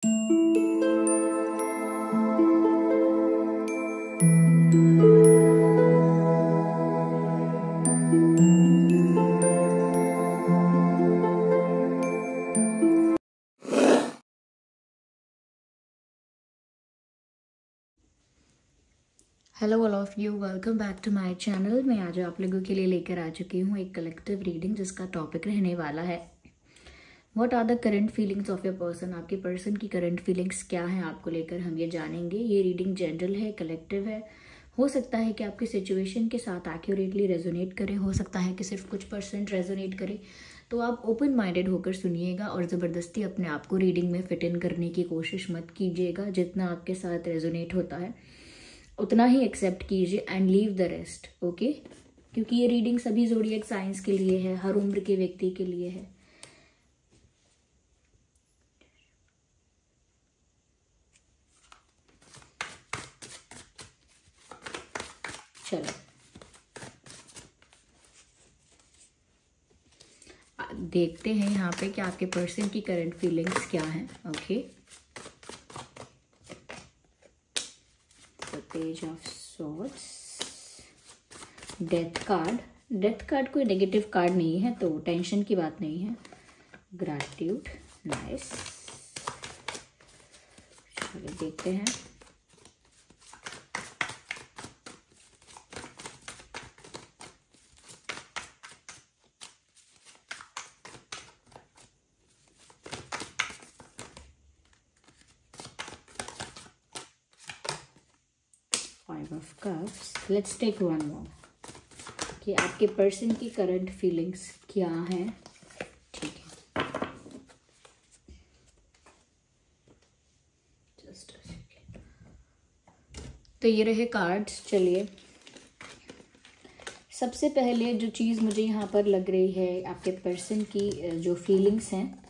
Hello all of you, welcome back to my channel. मैं आज आप लोगों के लिए लेकर आ चुकी हूँ एक कलेक्टिव रीडिंग जिसका टॉपिक रहने वाला है what are the current feelings of your person. आपके पर्सन की करंट फीलिंग्स क्या हैं आपको लेकर हम ये जानेंगे। ये रीडिंग जनरल है, कलेक्टिव है। हो सकता है कि आपकी सिचुएशन के साथ एक्यूरेटली रेजोनेट करे, हो सकता है कि सिर्फ कुछ % रेजोनेट करे। तो आप ओपन माइंडेड होकर सुनिएगा और ज़बरदस्ती अपने आप को रीडिंग में फिट इन करने की कोशिश मत कीजिएगा। जितना आपके साथ रेजोनेट होता है उतना ही एक्सेप्ट कीजिए and leave the rest, okay. क्योंकि ये रीडिंग सभी ज़ोडिएक साइंस के लिए है, हर उम्र के व्यक्ति के लिए है। चलो देखते हैं यहाँ पे कि आपके पर्सन की करंट फीलिंग्स क्या हैं, okay. Page of swords, death card. Death card कोई नेगेटिव कार्ड नहीं है तो टेंशन की बात नहीं है। Gratitude, nice. चलिए देखते हैं। Five of cups. Let's take one more कि आपके पर्सन की करंट फीलिंग्स क्या हैं। ठीक है, जस्ट अ सेकेंड। तो ये रहे कार्ड्स। चलिए सबसे पहले जो चीज़ मुझे यहाँ पर लग रही है, आपके पर्सन की जो फीलिंग्स हैं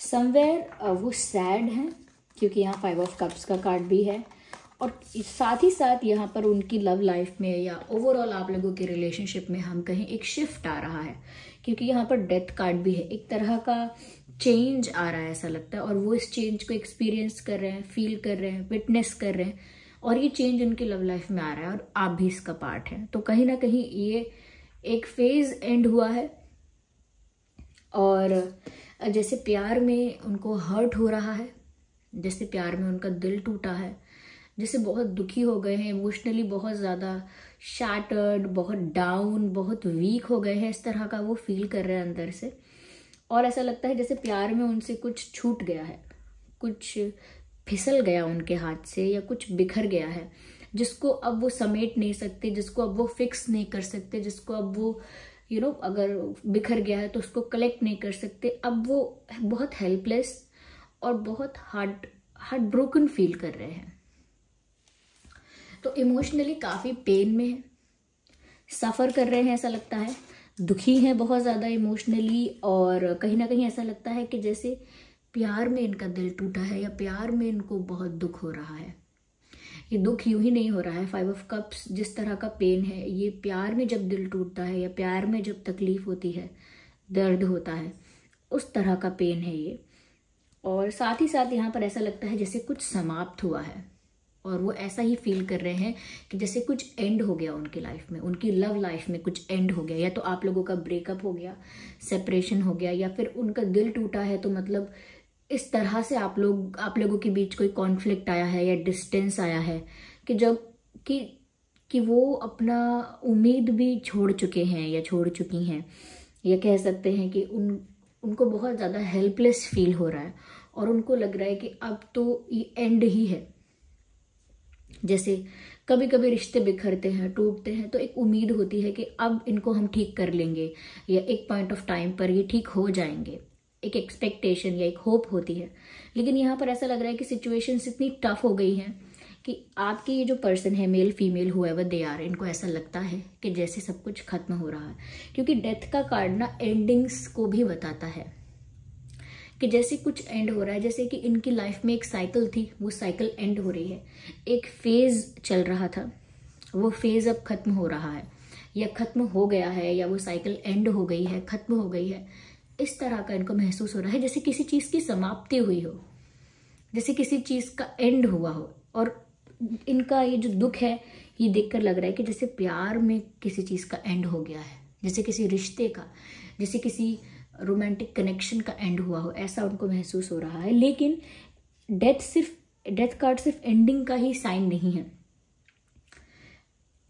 समवेयर वो सैड हैं, क्योंकि यहाँ फाइव ऑफ कप्स का कार्ड भी है। और साथ ही साथ यहाँ पर उनकी लव लाइफ में या ओवरऑल आप लोगों के रिलेशनशिप में हम कहें एक शिफ्ट आ रहा है, क्योंकि यहाँ पर डेथ कार्ड भी है। एक तरह का चेंज आ रहा है ऐसा लगता है, और वो इस चेंज को एक्सपीरियंस कर रहे हैं, फील कर रहे हैं, विटनेस कर रहे हैं, और ये चेंज उनकी लव लाइफ में आ रहा है और आप भी इसका पार्ट हैं। तो कहीं ना कहीं ये एक फेज एंड हुआ है, और जैसे प्यार में उनको हर्ट हो रहा है, जैसे प्यार में उनका दिल टूटा है, जैसे बहुत दुखी हो गए हैं, इमोशनली बहुत ज़्यादा शैटर्ड, बहुत डाउन, बहुत वीक हो गए हैं, इस तरह का वो फील कर रहे हैं अंदर से। और ऐसा लगता है जैसे प्यार में उनसे कुछ छूट गया है, कुछ फिसल गया उनके हाथ से, या कुछ बिखर गया है जिसको अब वो समेट नहीं सकते, जिसको अब वो फिक्स नहीं कर सकते, जिसको अब वो अगर बिखर गया है तो उसको कलेक्ट नहीं कर सकते। अब वो बहुत हेल्पलेस और बहुत हार्ट ब्रोकन फील कर रहे हैं। तो इमोशनली काफ़ी पेन में है, सफ़र कर रहे हैं, ऐसा लगता है दुखी हैं बहुत ज़्यादा इमोशनली। और कहीं ना कहीं ऐसा लगता है कि जैसे प्यार में इनका दिल टूटा है, या प्यार में इनको बहुत दुख हो रहा है। ये दुख यूं ही नहीं हो रहा है। फाइव ऑफ कप्स जिस तरह का पेन है, ये प्यार में जब दिल टूटता है या प्यार में जब तकलीफ होती है, दर्द होता है, उस तरह का पेन है ये। और साथ ही साथ यहाँ पर ऐसा लगता है जैसे कुछ समाप्त हुआ है, और वो ऐसा ही फील कर रहे हैं कि जैसे कुछ एंड हो गया उनकी लाइफ में, उनकी लव लाइफ में कुछ एंड हो गया। या तो आप लोगों का ब्रेकअप हो गया, सेपरेशन हो गया, या फिर उनका दिल टूटा है। तो मतलब इस तरह से आप लोगों के बीच कोई कॉन्फ्लिक्ट आया है या डिस्टेंस आया है कि जब कि वो अपना उम्मीद भी छोड़ चुके हैं या छोड़ चुकी हैं, या कह सकते हैं कि उनको बहुत ज़्यादा हेल्पलेस फील हो रहा है, और उनको लग रहा है कि अब तो ये एंड ही है। जैसे कभी कभी रिश्ते बिखरते हैं, टूटते हैं, तो एक उम्मीद होती है कि अब इनको हम ठीक कर लेंगे, या एक पॉइंट ऑफ टाइम पर ये ठीक हो जाएंगे। एक एक्सपेक्टेशन या एक होप होती है। लेकिन यहाँ पर ऐसा लग रहा है कि सिचुएशंस इतनी टफ हो गई हैं कि आपके ये जो पर्सन है, male female however they are, इनको ऐसा लगता है कि जैसे सब कुछ खत्म हो रहा है। क्योंकि डेथ का कार्ड ना एंडिंग्स को भी बताता है कि जैसे कुछ एंड हो रहा है। जैसे कि इनकी लाइफ में एक साइकिल थी, वो साइकिल एंड हो रही है। एक फेज चल रहा था, वो फेज अब खत्म हो रहा है, या खत्म हो गया है, या वो साइकिल एंड हो गई है, खत्म हो गई है। इस तरह का इनको महसूस हो रहा है जैसे किसी चीज की समाप्ति हुई हो। जैसे किसी चीज का एंड हुआ हो। और इनका ये जो दुख है ये देखकर लग रहा है कि जैसे प्यार में किसी चीज का एंड हो गया है, जैसे किसी रिश्ते का, जैसे किसी रोमांटिक कनेक्शन का एंड हुआ हो, ऐसा उनको महसूस हो रहा है। लेकिन डेथ कार्ड सिर्फ एंडिंग का ही साइन नहीं है,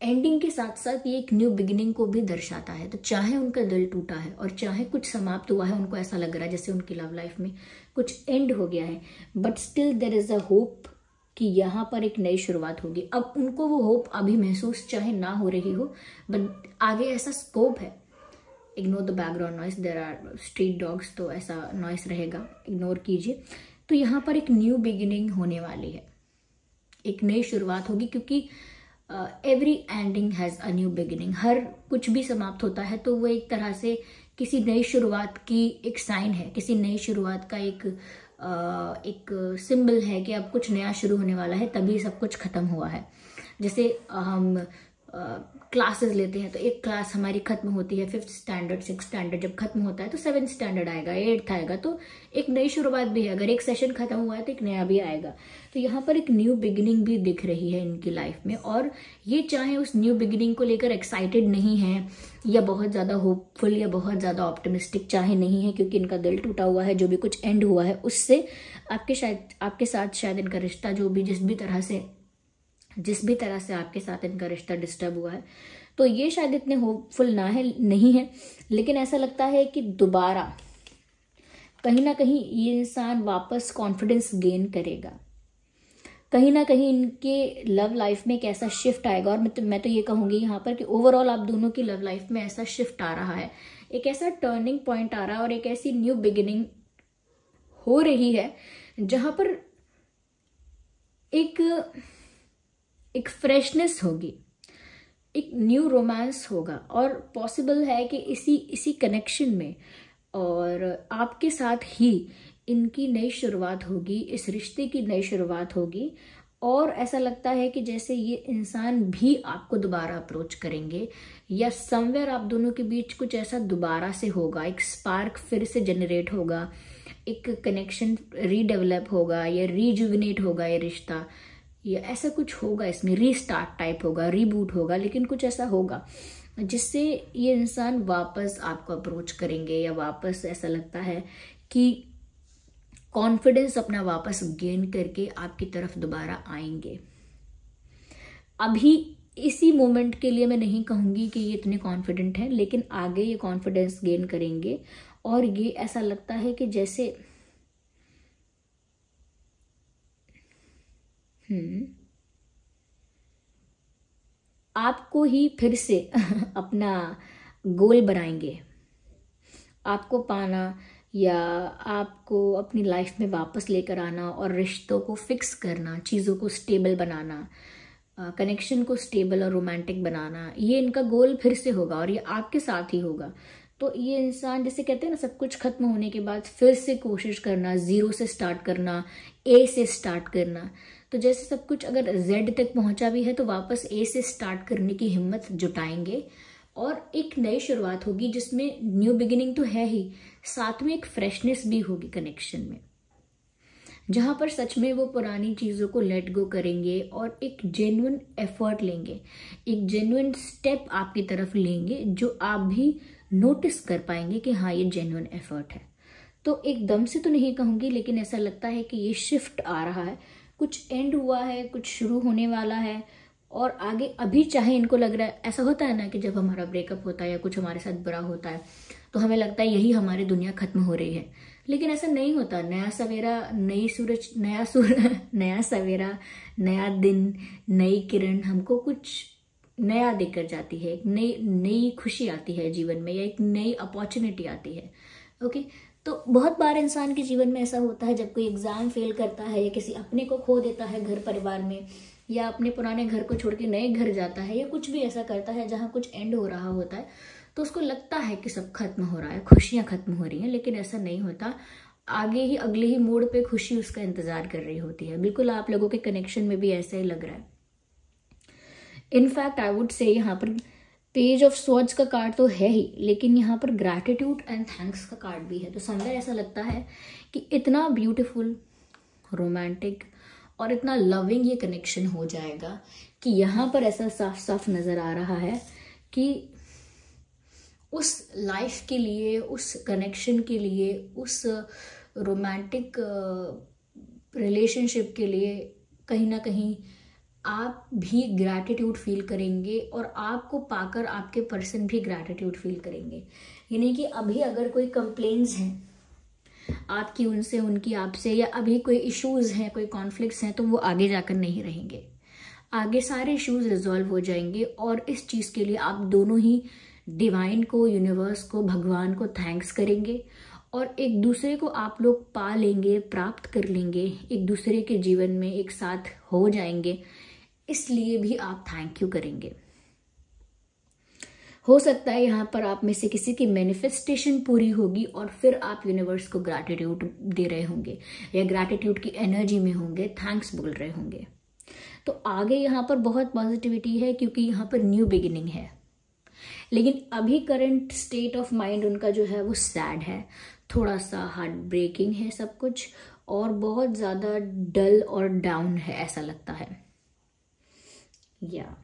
एंडिंग के साथ साथ ये एक न्यू बिगिनिंग को भी दर्शाता है। तो चाहे उनका दिल टूटा है और चाहे कुछ समाप्त हुआ है, उनको ऐसा लग रहा है जैसे उनकी लव लाइफ में कुछ एंड हो गया है, but still there is a hope कि यहाँ पर एक नई शुरुआत होगी। अब उनको वो होप अभी महसूस चाहे ना हो रही हो, बट आगे ऐसा स्कोप है। Ignore the background noise, there are street dogs, तो ऐसा नॉइस रहेगा, इग्नोर कीजिए। तो यहाँ पर एक न्यू बिगिनिंग होने वाली है, एक नई शुरुआत होगी, क्योंकि every ending has a new beginning. हर कुछ भी समाप्त होता है तो वो एक तरह से किसी नई शुरुआत की एक साइन है, किसी नई शुरुआत का एक सिंबल है कि अब कुछ नया शुरू होने वाला है, तभी सब कुछ खत्म हुआ है। जैसे हम क्लासेस लेते हैं तो एक क्लास हमारी खत्म होती है, 5th स्टैंडर्ड 6th स्टैंडर्ड जब खत्म होता है तो 7th स्टैंडर्ड आएगा, 8th आएगा, तो एक नई शुरुआत भी है। अगर एक सेशन खत्म हुआ है तो एक नया भी आएगा। तो यहाँ पर एक न्यू बिगिनिंग भी दिख रही है इनकी लाइफ में, और ये चाहे उस न्यू बिगिनिंग को लेकर एक्साइटेड नहीं है या बहुत ज्यादा होपफुल या बहुत ज्यादा ऑप्टिमिस्टिक चाहे नहीं है, क्योंकि इनका दिल टूटा हुआ है, जो भी कुछ एंड हुआ है उससे आपके साथ शायद इनका रिश्ता जिस भी तरह से आपके साथ इनका रिश्ता डिस्टर्ब हुआ है, तो ये शायद इतने होपफुल नहीं है। लेकिन ऐसा लगता है कि दोबारा कहीं ना कहीं ये इंसान वापस कॉन्फिडेंस गेन करेगा, कहीं ना कहीं इनके लव लाइफ में एक ऐसा शिफ्ट आएगा। और मैं तो ये कहूंगी यहाँ पर कि ओवरऑल आप दोनों की लव लाइफ में ऐसा शिफ्ट आ रहा है, एक ऐसा टर्निंग पॉइंट आ रहा है और एक ऐसी न्यू बिगिनिंग हो रही है जहां पर एक फ्रेशनेस होगी, एक न्यू रोमांस होगा। और पॉसिबल है कि इसी कनेक्शन में और आपके साथ ही इनकी नई शुरुआत होगी, इस रिश्ते की नई शुरुआत होगी। और ऐसा लगता है कि जैसे ये इंसान भी आपको दोबारा अप्रोच करेंगे, या समवेयर आप दोनों के बीच कुछ ऐसा दोबारा से होगा, एक स्पार्क फिर से जनरेट होगा, एक कनेक्शन रीडेवलप होगा या रीजुविनेट होगा ये रिश्ता, या ऐसा कुछ होगा, इसमें रीस्टार्ट टाइप होगा, रीबूट होगा, लेकिन कुछ ऐसा होगा जिससे ये इंसान वापस आपको अप्रोच करेंगे, या वापस ऐसा लगता है कि कॉन्फिडेंस अपना वापस गेन करके आपकी तरफ दोबारा आएंगे। अभी इसी मोमेंट के लिए मैं नहीं कहूंगी कि ये इतने कॉन्फिडेंट है, लेकिन आगे ये कॉन्फिडेंस गेन करेंगे। और ये ऐसा लगता है कि जैसे आपको ही फिर से अपना गोल बनाएंगे, आपको पाना या आपको अपनी लाइफ में वापस लेकर आना और रिश्तों को फिक्स करना, चीज़ों को स्टेबल बनाना, कनेक्शन को स्टेबल और रोमांटिक बनाना, ये इनका गोल फिर से होगा और ये आपके साथ ही होगा। तो ये इंसान, जैसे कहते हैं ना, सब कुछ खत्म होने के बाद फिर से कोशिश करना, जीरो से स्टार्ट करना, ए से स्टार्ट करना। तो जैसे सब कुछ अगर जेड तक पहुंचा भी है तो वापस ए से स्टार्ट करने की हिम्मत जुटाएंगे और एक नई शुरुआत होगी जिसमें न्यू बिगिनिंग तो है ही, साथ में एक फ्रेशनेस भी होगी कनेक्शन में, जहां पर सच में वो पुरानी चीजों को लेट गो करेंगे और एक जेन्युइन एफर्ट लेंगे, एक जेन्युइन स्टेप आपकी तरफ लेंगे जो आप भी नोटिस कर पाएंगे कि हाँ ये जेन्युइन एफर्ट है। तो एकदम से तो नहीं कहूंगी, लेकिन ऐसा लगता है कि ये शिफ्ट आ रहा है, कुछ एंड हुआ है, कुछ शुरू होने वाला है और आगे अभी चाहे इनको लग रहा है, ऐसा होता है ना कि जब हमारा ब्रेकअप होता है या कुछ हमारे साथ बुरा होता है तो हमें लगता है यही हमारी दुनिया खत्म हो रही है, लेकिन ऐसा नहीं होता। नया सवेरा, नई सूरज, नया सवेरा, नया दिन, नई किरण हमको कुछ नया देकर जाती है, एक नई खुशी आती है जीवन में, या एक नई अपॉर्चुनिटी आती है। ओके, तो बहुत बार इंसान के जीवन में ऐसा होता है जब कोई एग्जाम फेल करता है या किसी अपने को खो देता है घर परिवार में, या अपने पुराने घर को छोड़ के नए घर जाता है, या कुछ भी ऐसा करता है जहाँ कुछ एंड हो रहा होता है, तो उसको लगता है कि सब खत्म हो रहा है, खुशियां खत्म हो रही हैं, लेकिन ऐसा नहीं होता। आगे ही अगले ही मोड़ पे खुशी उसका इंतजार कर रही होती है। बिल्कुल आप लोगों के कनेक्शन में भी ऐसा ही लग रहा है। इनफैक्ट आई वुड से यहाँ पर पेज ऑफ स्वॉर्ड्स का कार्ड तो है ही, लेकिन यहाँ पर ग्रैटिट्यूड एंड थैंक्स का कार्ड भी है। तो समवेयर ऐसा लगता है कि इतना ब्यूटीफुल, रोमांटिक और इतना लविंग ये कनेक्शन हो जाएगा कि यहाँ पर ऐसा साफ साफ नज़र आ रहा है कि उस लाइफ के लिए, उस कनेक्शन के लिए, उस रोमांटिक रिलेशनशिप के लिए कहीं ना कहीं आप भी ग्रैटिट्यूड फील करेंगे और आपको पाकर आपके पर्सन भी ग्रैटिट्यूड फील करेंगे। यानी कि अभी अगर कोई कंप्लेंट्स हैं आपकी उनसे, उनकी आपसे, या अभी कोई इश्यूज हैं, कोई कॉन्फ्लिक्ट्स हैं, तो वो आगे जाकर नहीं रहेंगे। आगे सारे इश्यूज रिजॉल्व हो जाएंगे और इस चीज़ के लिए आप दोनों ही डिवाइन को, यूनिवर्स को, भगवान को थैंक्स करेंगे और एक दूसरे को आप लोग पा लेंगे, प्राप्त कर लेंगे, एक दूसरे के जीवन में एक साथ हो जाएंगे, इसलिए भी आप थैंक यू करेंगे। हो सकता है यहाँ पर आप में से किसी की मैनिफेस्टेशन पूरी होगी और फिर आप यूनिवर्स को ग्रैटिट्यूड दे रहे होंगे या ग्रैटिट्यूड की एनर्जी में होंगे, थैंक्स बोल रहे होंगे। तो आगे यहाँ पर बहुत पॉजिटिविटी है क्योंकि यहाँ पर न्यू बिगिनिंग है। लेकिन अभी करंट स्टेट ऑफ माइंड उनका जो है वो सैड है, थोड़ा सा हार्ट ब्रेकिंग है सब कुछ, और बहुत ज़्यादा डल और डाउन है ऐसा लगता है। या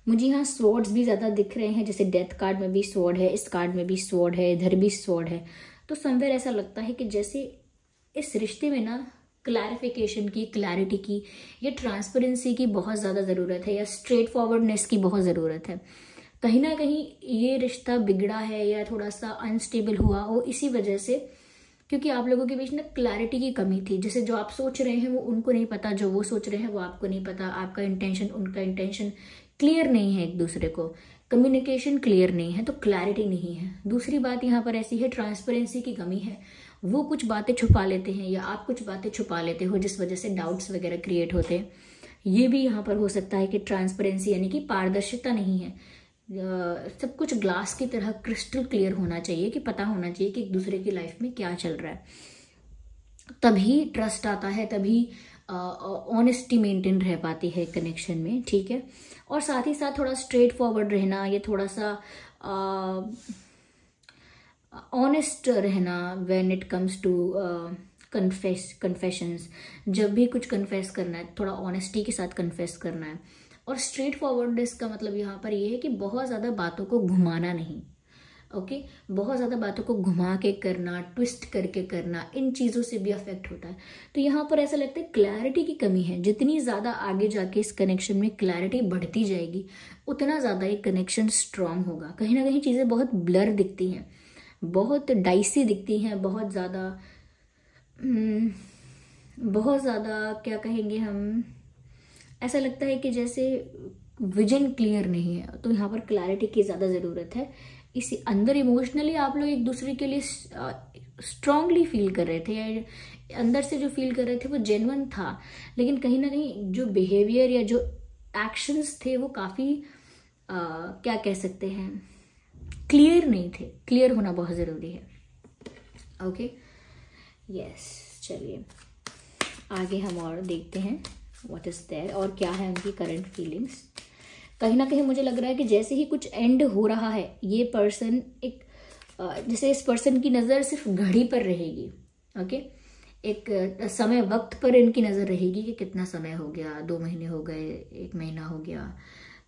मुझे यहाँ स्वॉर्ड्स भी ज़्यादा दिख रहे हैं, जैसे डेथ कार्ड में भी स्वॉर्ड है, इस कार्ड में भी स्वॉर्ड है, इधर भी स्वॉर्ड है। तो समवेयर ऐसा लगता है कि जैसे इस रिश्ते में ना क्लैरिफिकेशन की, क्लैरिटी की या ट्रांसपेरेंसी की बहुत ज़्यादा ज़रूरत है, या स्ट्रेट फॉरवर्डनेस की बहुत ज़रूरत है। कहीं ना कहीं ये रिश्ता बिगड़ा है या थोड़ा सा अनस्टेबल हुआ हो इसी वजह से, क्योंकि आप लोगों के बीच ना क्लैरिटी की कमी थी। जैसे जो आप सोच रहे हैं वो उनको नहीं पता, जो वो सोच रहे हैं वो आपको नहीं पता, आपका इंटेंशन उनका इंटेंशन क्लियर नहीं है, एक दूसरे को कम्युनिकेशन क्लियर नहीं है, तो क्लैरिटी नहीं है। दूसरी बात यहाँ पर ऐसी है, ट्रांसपेरेंसी की कमी है। वो कुछ बातें छुपा लेते हैं या आप कुछ बातें छुपा लेते हो जिस वजह से डाउट्स वगैरह क्रिएट होते हैं। ये भी यहाँ पर हो सकता है कि ट्रांसपेरेंसी यानी कि पारदर्शिता नहीं है। सब कुछ ग्लास की तरह क्रिस्टल क्लियर होना चाहिए, कि पता होना चाहिए कि एक दूसरे की लाइफ में क्या चल रहा है, तभी ट्रस्ट आता है, तभी ऑनेस्टी मेंटेन रह पाती है कनेक्शन में। ठीक है, और साथ ही साथ थोड़ा स्ट्रेट फॉरवर्ड रहना, ये थोड़ा सा ऑनेस्ट रहना when it comes to confessions. जब भी कुछ कन्फेस करना है थोड़ा ऑनेस्टी के साथ कन्फेस करना है। और स्ट्रेट फॉरवर्डनेस का मतलब यहाँ पर ये है कि बहुत ज़्यादा बातों को घुमाना नहीं। ओके, बहुत ज़्यादा बातों को घुमा के करना, ट्विस्ट करके करना, इन चीज़ों से भी अफेक्ट होता है। तो यहाँ पर ऐसा लगता है क्लैरिटी की कमी है। जितनी ज़्यादा आगे जाके इस कनेक्शन में क्लैरिटी बढ़ती जाएगी उतना ज़्यादा ये कनेक्शन स्ट्रांग होगा। कहीं ना कहीं चीज़ें बहुत ब्लर दिखती हैं, बहुत डाइसी दिखती हैं, बहुत ज़्यादा क्या कहेंगे हम, ऐसा लगता है कि जैसे विजन क्लियर नहीं है। तो यहाँ पर क्लैरिटी की ज़्यादा ज़रूरत है। इसी अंदर इमोशनली आप लोग एक दूसरे के लिए स्ट्रांगली फील कर रहे थे, या अंदर से जो फील कर रहे थे वो जेन्युइन था, लेकिन कहीं ना कहीं जो बिहेवियर या जो एक्शंस थे वो काफ़ी क्या कह सकते हैं, क्लियर नहीं थे। क्लियर होना बहुत ज़रूरी है। ओके, यस, चलिए आगे हम और देखते हैं व्हाट इज़ देयर और क्या है उनकी करंट फीलिंग्स। कहीं ना कहीं मुझे लग रहा है कि जैसे ही कुछ एंड हो रहा है, ये पर्सन एक जैसे इस पर्सन की नज़र सिर्फ घड़ी पर रहेगी। ओके, एक समय वक्त पर इनकी नज़र रहेगी कि कितना समय हो गया, 2 महीने हो गए, 1 महीना हो गया,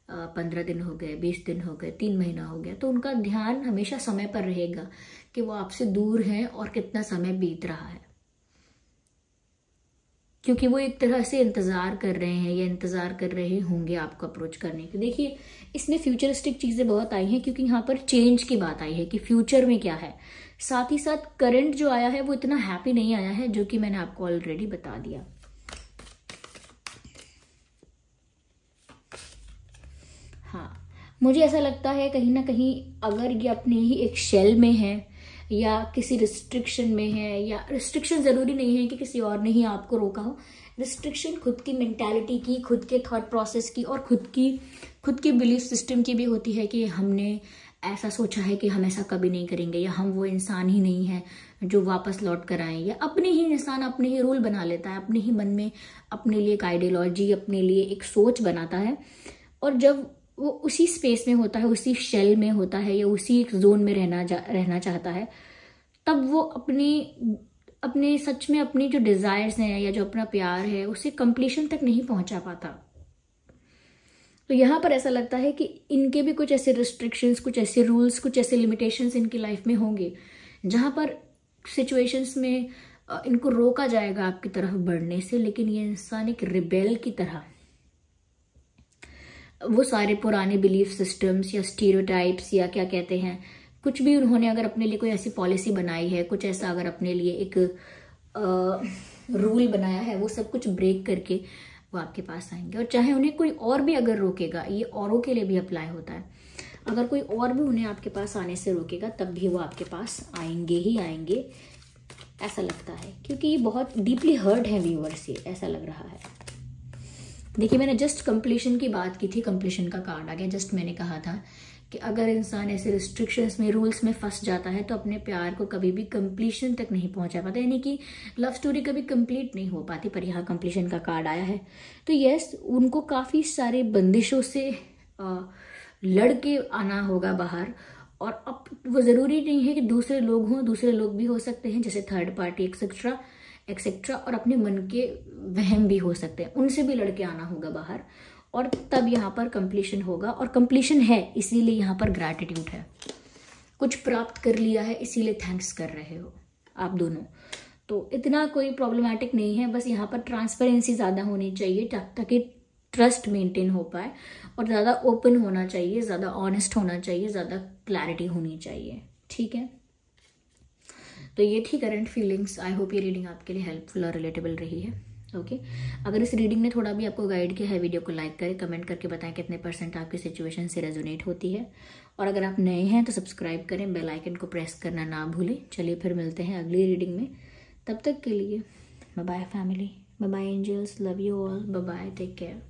15 दिन हो गए, 20 दिन हो गए, 3 महीना हो गया। तो उनका ध्यान हमेशा समय पर रहेगा कि वो आपसे दूर हैं और कितना समय बीत रहा है, क्योंकि वो एक तरह से इंतज़ार कर रहे हैं या इंतज़ार कर रहे होंगे आपको अप्रोच करने की। देखिए, इसमें फ्यूचरिस्टिक चीज़ें बहुत आई हैं क्योंकि यहाँ पर चेंज की बात आई है कि फ्यूचर में क्या है। साथ ही साथ करंट जो आया है वो इतना हैप्पी नहीं आया है, जो कि मैंने आपको ऑलरेडी बता दिया। हाँ, मुझे ऐसा लगता है कहीं ना कहीं अगर ये अपने ही एक शेल में है या किसी रिस्ट्रिक्शन में है, या रिस्ट्रिक्शन ज़रूरी नहीं है कि किसी और ने ही आपको रोका हो, रिस्ट्रिक्शन खुद की मेंटालिटी की, खुद के थॉट प्रोसेस की और खुद की बिलीफ सिस्टम की भी होती है कि हमने ऐसा सोचा है कि हम ऐसा कभी नहीं करेंगे, या हम वो इंसान ही नहीं है जो वापस लौट कर आए, या अपने ही इंसान अपने ही रूल बना लेता है, अपने ही मन में अपने लिए एक आइडियोलॉजी, अपने लिए एक सोच बनाता है। और जब वो उसी स्पेस में होता है, उसी शेल में होता है या उसी एक जोन में रहना चाहता है, तब वो अपने सच में अपनी जो डिजायर्स हैं या जो अपना प्यार है उसे कंप्लीशन तक नहीं पहुंचा पाता। तो यहाँ पर ऐसा लगता है कि इनके भी कुछ ऐसे रिस्ट्रिक्शंस, कुछ ऐसे रूल्स, कुछ ऐसे लिमिटेशंस इनकी लाइफ में होंगे जहाँ पर सिचुएशंस में इनको रोका जाएगा आपकी तरफ बढ़ने से। लेकिन ये इंसान एक रिबेल की तरह वो सारे पुराने बिलीफ सिस्टम्स या स्टीरियोटाइप्स या क्या कहते हैं, कुछ भी उन्होंने अगर अपने लिए कोई ऐसी पॉलिसी बनाई है, कुछ ऐसा अगर अपने लिए एक रूल बनाया है, वो सब कुछ ब्रेक करके वो आपके पास आएंगे। और चाहे उन्हें कोई और भी अगर रोकेगा, ये औरों के लिए भी अप्लाई होता है, अगर कोई और भी उन्हें आपके पास आने से रोकेगा तब भी वो आपके पास आएंगे ही आएंगे, ऐसा लगता है। क्योंकि ये बहुत डीपली हर्ट है व्यूअर्स, ये ऐसा लग रहा है। देखिए, मैंने जस्ट कंप्लीशन की बात की थी, कंप्लीशन का कार्ड आ गया। जस्ट मैंने कहा था कि अगर इंसान ऐसे रिस्ट्रिक्शंस में, रूल्स में फंस जाता है तो अपने प्यार को कभी भी कंप्लीशन तक नहीं पहुंचा पाता, यानी कि लव स्टोरी कभी कंप्लीट नहीं हो पाती। पर यहाँ कंप्लीशन का कार्ड आया है तो यस, उनको काफ़ी सारे बंदिशों से लड़ के आना होगा बाहर। और अब वो ज़रूरी नहीं है कि दूसरे लोग हों, दूसरे लोग भी हो सकते हैं, जैसे थर्ड पार्टी एक्सेट्रा एक्सेट्रा, और अपने मन के वहम भी हो सकते हैं, उनसे भी लड़के आना होगा बाहर। और तब यहाँ पर कंप्लीशन होगा, और कंप्लीशन है इसीलिए यहाँ पर ग्रैटिट्यूड है, कुछ प्राप्त कर लिया है इसीलिए थैंक्स कर रहे हो आप दोनों। तो इतना कोई प्रॉब्लमैटिक नहीं है, बस यहाँ पर ट्रांसपेरेंसी ज़्यादा होनी चाहिए ताकि ट्रस्ट मेंटेन हो पाए, और ज़्यादा ओपन होना चाहिए, ज़्यादा ऑनेस्ट होना चाहिए, ज़्यादा क्लैरिटी होनी चाहिए। ठीक है, तो ये थी करंट फीलिंग्स। आई होप ये रीडिंग आपके लिए हेल्पफुल और रिलेटेबल रही है। ओके, अगर इस रीडिंग ने थोड़ा भी आपको गाइड किया है, वीडियो को लाइक करें, कमेंट करके बताएं कितने % आपकी सिचुएशन से रेजोनेट होती है। और अगर आप नए हैं तो सब्सक्राइब करें, बेल आइकन को प्रेस करना ना भूलें। चलिए फिर मिलते हैं अगली रीडिंग में, तब तक के लिए bye bye family, bye bye angels, love you all, bye bye, take care.